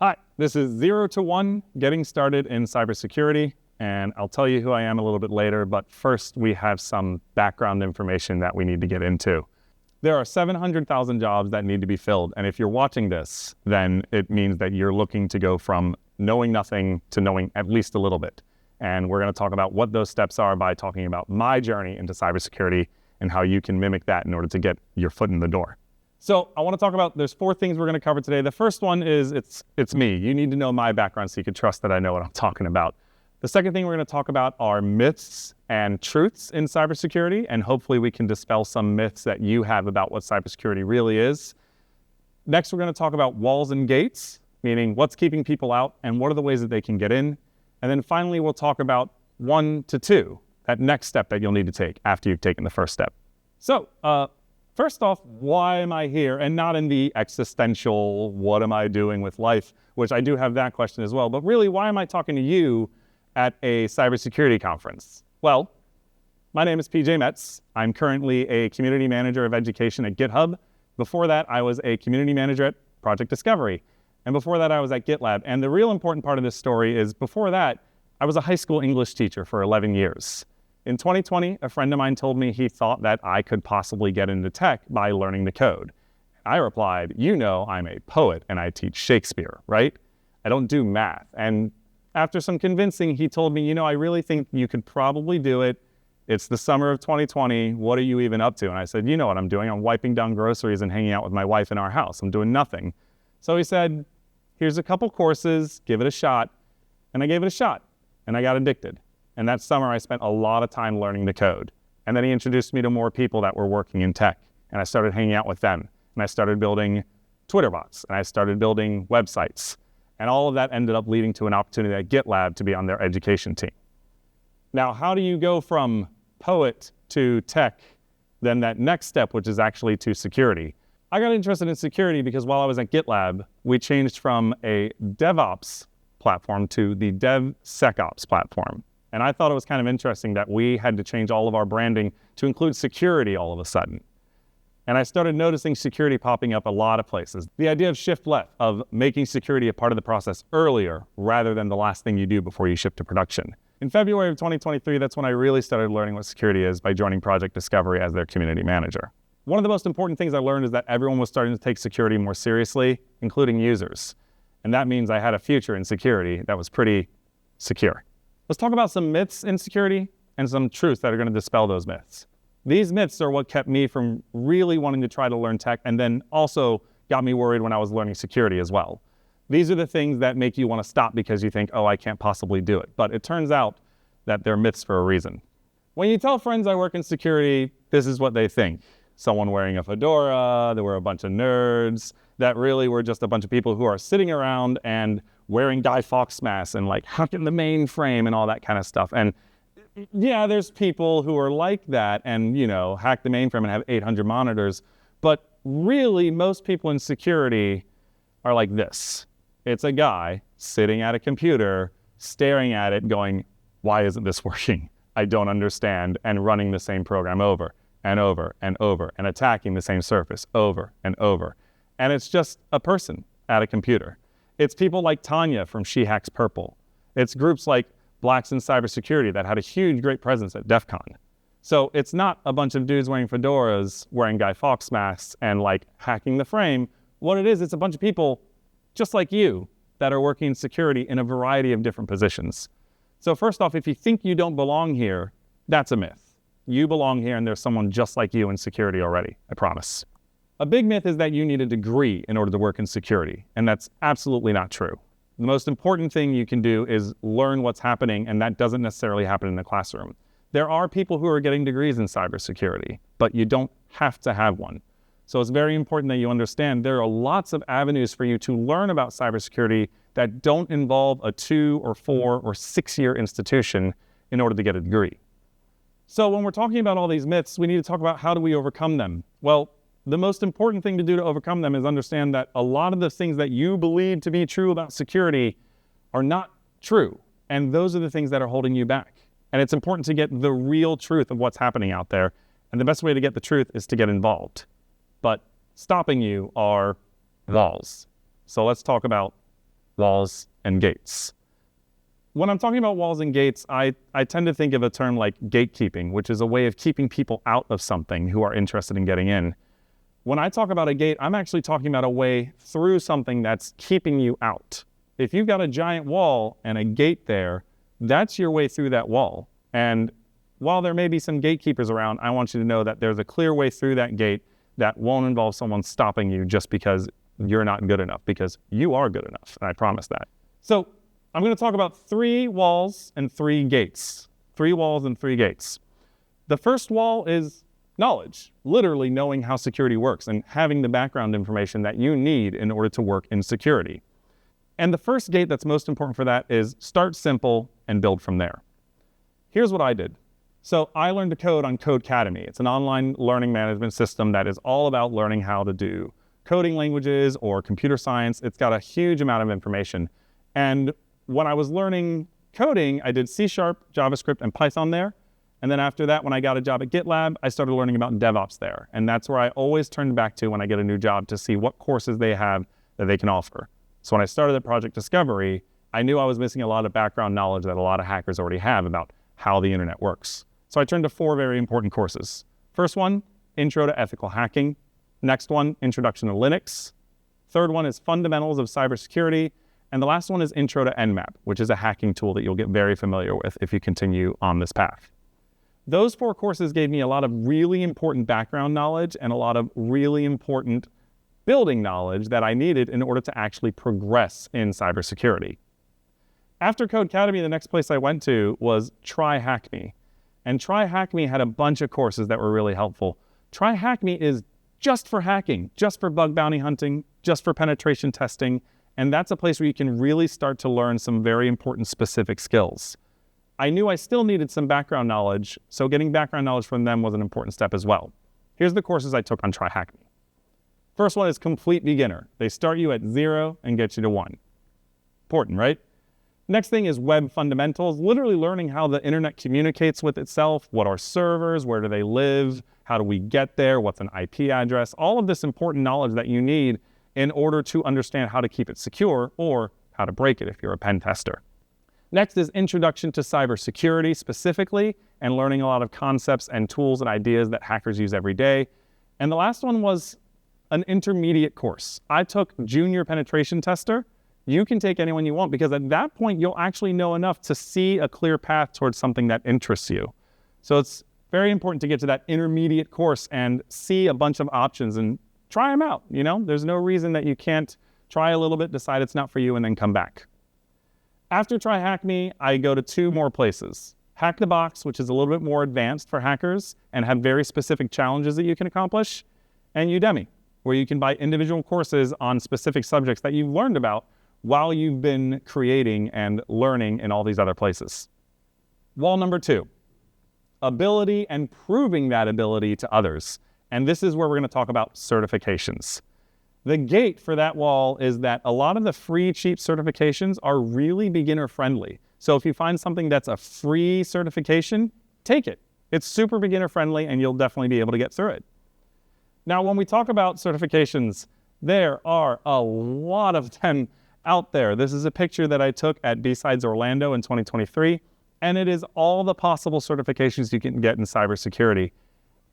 Hi, this is 0 to 1, getting started in cybersecurity, and I'll tell you who I am a little bit later, but first we have some background information that we need to get into. There are 700,000 jobs that need to be filled, and if you're watching this, then it means that you're looking to go from knowing nothing to knowing at least a little bit. And we're going to talk about what those steps are by talking about my journey into cybersecurity and how you can mimic that in order to get your foot in the door. So I want to talk about, there's 4 things we're going to cover today. The first one is it's me. You need to know my background so you can trust that I know what I'm talking about. The second thing we're going to talk about are myths and truths in cybersecurity, and hopefully we can dispel some myths that you have about what cybersecurity really is. Next, we're going to talk about walls and gates, meaning what's keeping people out and what are the ways that they can get in. And then finally, we'll talk about 1 to 2, that next step that you'll need to take after you've taken the first step. So, first off, why am I here? And not in the existential, what am I doing with life, which I do have that question as well. But really, why am I talking to you at a cybersecurity conference? Well, my name is PJ Metz. I'm currently a community manager of education at GitHub. Before that, I was a community manager at ProjectDiscovery. And before that, I was at GitLab. And the real important part of this story is before that, I was a high school English teacher for 11 years. In 2020, a friend of mine told me he thought that I could possibly get into tech by learning the code. I replied, you know, I'm a poet and I teach Shakespeare, right? I don't do math. And after some convincing, he told me, you know, I really think you could probably do it. It's the summer of 2020. What are you even up to? And I said, you know what I'm doing. I'm wiping down groceries and hanging out with my wife in our house. I'm doing nothing. So he said, here's a couple courses, give it a shot. And I gave it a shot and I got addicted. And that summer, I spent a lot of time learning the code. And then he introduced me to more people that were working in tech. And I started hanging out with them. And I started building Twitter bots. And I started building websites. And all of that ended up leading to an opportunity at GitLab to be on their education team. Now, how do you go from poet to tech, then that next step, which is actually to security? I got interested in security because while I was at GitLab, we changed from a DevOps platform to the DevSecOps platform. And I thought it was kind of interesting that we had to change all of our branding to include security all of a sudden. And I started noticing security popping up a lot of places. The idea of shift left, of making security a part of the process earlier rather than the last thing you do before you shift to production. In February of 2023, that's when I really started learning what security is by joining ProjectDiscovery as their community manager. One of the most important things I learned is that everyone was starting to take security more seriously, including users. And that means I had a future in security that was pretty secure. Let's talk about some myths in security and some truths that are going to dispel those myths. These myths are what kept me from really wanting to try to learn tech and then also got me worried when I was learning security as well. These are the things that make you want to stop because you think, oh, I can't possibly do it. But it turns out that they're myths for a reason. When you tell friends I work in security, this is what they think. Someone wearing a fedora, there were a bunch of nerds, that really were just a bunch of people who are sitting around and wearing Guy Fawkes masks and like hacking the mainframe and all that kind of stuff. And yeah, there's people who are like that and, you know, hack the mainframe and have 800 monitors. But really, most people in security are like this. It's a guy sitting at a computer, staring at it, going, why isn't this working? I don't understand, and running the same program over and over and over and attacking the same surface over and over. And it's just a person at a computer. It's people like Tanya from She Hacks Purple. It's groups like Blacks in Cybersecurity that had a huge, great presence at DEF CON. So it's not a bunch of dudes wearing fedoras, wearing Guy Fawkes masks, and like hacking the frame. What it is, it's a bunch of people just like you that are working in security in a variety of different positions. So first off, if you think you don't belong here, that's a myth. You belong here and there's someone just like you in security already, I promise. A big myth is that you need a degree in order to work in security, and that's absolutely not true. The most important thing you can do is learn what's happening, and that doesn't necessarily happen in the classroom. There are people who are getting degrees in cybersecurity, but you don't have to have one. So it's very important that you understand there are lots of avenues for you to learn about cybersecurity that don't involve a 2 or 4 or 6-year institution in order to get a degree. So when we're talking about all these myths, we need to talk about how do we overcome them? Well, the most important thing to do to overcome them is understand that a lot of the things that you believe to be true about security are not true. And those are the things that are holding you back. And it's important to get the real truth of what's happening out there. And the best way to get the truth is to get involved. But stopping you are walls. So let's talk about walls and gates. When I'm talking about walls and gates, I tend to think of a term like gatekeeping, which is a way of keeping people out of something who are interested in getting in. When I talk about a gate, I'm actually talking about a way through something that's keeping you out. If you've got a giant wall and a gate there, that's your way through that wall. And while there may be some gatekeepers around, I want you to know that there's a clear way through that gate that won't involve someone stopping you just because you're not good enough, because you are good enough, and I promise that. So I'm going to talk about 3 walls and 3 gates. 3 walls and 3 gates. The first wall is knowledge, literally knowing how security works and having the background information that you need in order to work in security. And the first gate that's most important for that is start simple and build from there. Here's what I did. So I learned to code on Codecademy. It's an online learning management system that is all about learning how to do coding languages or computer science. It's got a huge amount of information. And when I was learning coding, I did C#, JavaScript, and Python there. And then after that, when I got a job at GitLab, I started learning about DevOps there. And that's where I always turn back to when I get a new job to see what courses they have that they can offer. So when I started at ProjectDiscovery, I knew I was missing a lot of background knowledge that a lot of hackers already have about how the internet works. So I turned to 4 very important courses. First one, Intro to Ethical Hacking. Next one, Introduction to Linux. Third one is Fundamentals of Cybersecurity. And the last one is Intro to Nmap, which is a hacking tool that you'll get very familiar with if you continue on this path. Those 4 courses gave me a lot of really important background knowledge and a lot of really important building knowledge that I needed in order to actually progress in cybersecurity. After Codecademy, the next place I went to was TryHackMe. And TryHackMe had a bunch of courses that were really helpful. TryHackMe is just for hacking, just for bug bounty hunting, just for penetration testing. And that's a place where you can really start to learn some very important specific skills. I knew I still needed some background knowledge, so getting background knowledge from them was an important step as well. Here's the courses I took on TryHackMe. First one is Complete Beginner. They start you at 0 and get you to 1. Important, right? Next thing is Web Fundamentals, literally learning how the internet communicates with itself. What are servers? Where do they live? How do we get there? What's an IP address? All of this important knowledge that you need in order to understand how to keep it secure or how to break it if you're a pen tester. Next is Introduction to Cybersecurity specifically, and learning a lot of concepts and tools and ideas that hackers use every day. And the last one was an intermediate course. I took Junior Penetration Tester. You can take anyone you want because at that point, you'll actually know enough to see a clear path towards something that interests you. So it's very important to get to that intermediate course and see a bunch of options and try them out. You know, there's no reason that you can't try a little bit, decide it's not for you, and then come back. After TryHackMe, I go to 2 more places. Hack the Box, which is a little bit more advanced for hackers and have very specific challenges that you can accomplish, and Udemy, where you can buy individual courses on specific subjects that you've learned about while you've been creating and learning in all these other places. Wall number 2, ability and proving that ability to others. And this is where we're going to talk about certifications. The gate for that wall is that a lot of the free, cheap certifications are really beginner friendly. So if you find something that's a free certification, take it. It's super beginner friendly and you'll definitely be able to get through it. Now, when we talk about certifications, there are a lot of them out there. This is a picture that I took at B-Sides Orlando in 2023, and it is all the possible certifications you can get in cybersecurity.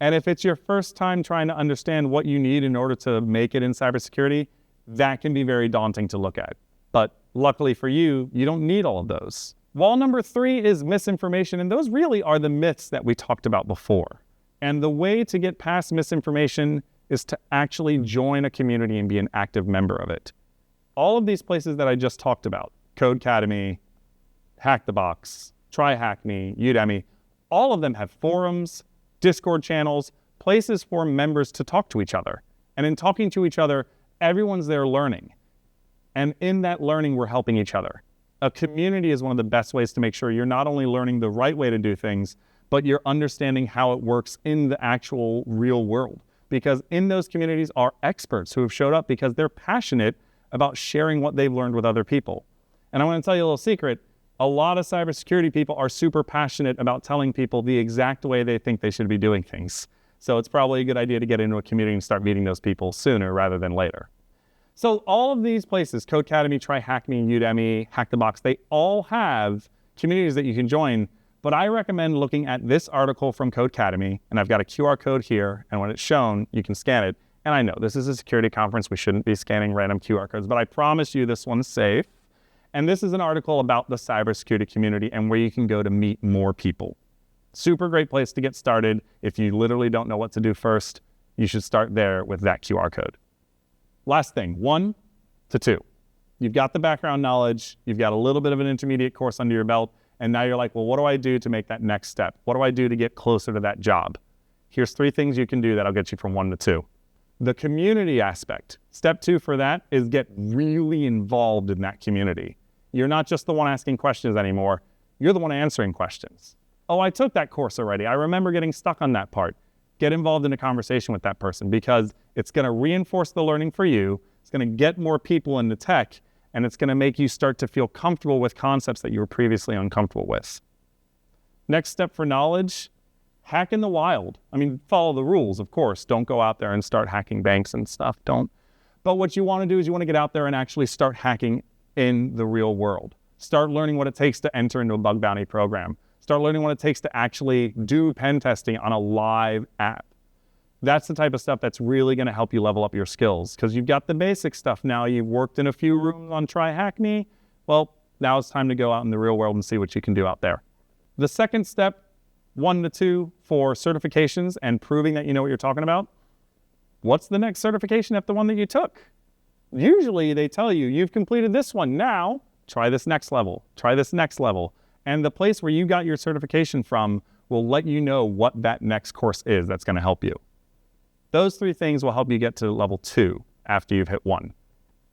And if it's your first time trying to understand what you need in order to make it in cybersecurity, that can be very daunting to look at. But luckily for you, you don't need all of those. Wall number 3 is misinformation, and those really are the myths that we talked about before. And the way to get past misinformation is to actually join a community and be an active member of it. All of these places that I just talked about, Codecademy, Hack the Box, TryHackMe, Udemy, all of them have forums, Discord channels, places for members to talk to each other. And in talking to each other, everyone's there learning. And in that learning, we're helping each other. A community is one of the best ways to make sure you're not only learning the right way to do things, but you're understanding how it works in the actual real world. Because in those communities are experts who have showed up because they're passionate about sharing what they've learned with other people. And I want to tell you a little secret. A lot of cybersecurity people are super passionate about telling people the exact way they think they should be doing things. So it's probably a good idea to get into a community and start meeting those people sooner rather than later. So all of these places, Codecademy, TryHackMe, Udemy, Hack the Box, they all have communities that you can join. But I recommend looking at this article from Codecademy, and I've got a QR code here, and when it's shown, you can scan it. And I know this is a security conference, we shouldn't be scanning random QR codes, but I promise you this one's safe. And this is an article about the cybersecurity community and where you can go to meet more people. Super great place to get started. If you literally don't know what to do first, you should start there with that QR code. Last thing, 1 to 2. You've got the background knowledge, you've got a little bit of an intermediate course under your belt, and now you're like, well, what do I do to make that next step? What do I do to get closer to that job? Here's 3 things you can do that'll get you from 1 to 2. The community aspect. Step 2 for that is get really involved in that community. You're not just the one asking questions anymore, you're the one answering questions. Oh, I took that course already. I remember getting stuck on that part. Get involved in a conversation with that person because it's going to reinforce the learning for you. It's going to get more people into tech, and it's going to make you start to feel comfortable with concepts that you were previously uncomfortable with. Next step for knowledge, hack in the wild. I mean, follow the rules, of course. Don't go out there and start hacking banks and stuff. Don't. But what you want to do is you want to get out there and actually start hacking in the real world. Start learning what it takes to enter into a bug bounty program. Start learning what it takes to actually do pen testing on a live app. That's the type of stuff that's really going to help you level up your skills because you've got the basic stuff now. You've worked in a few rooms on TryHackMe. Well, now it's time to go out in the real world and see what you can do out there. The second step, 1 to 2 for certifications and proving that you know what you're talking about. What's the next certification after the one that you took? Usually they tell you, you've completed this one. Now, try this next level. Try this next level. And the place where you got your certification from will let you know what that next course is that's going to help you. Those 3 things will help you get to level 2 after you've hit 1.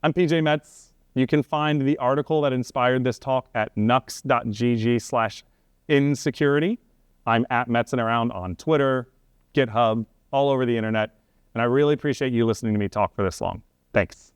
I'm PJ Metz. You can find the article that inspired this talk at nux.gg/insecurity. I'm at Metzing Around on Twitter, GitHub, all over the internet. And I really appreciate you listening to me talk for this long. Thanks.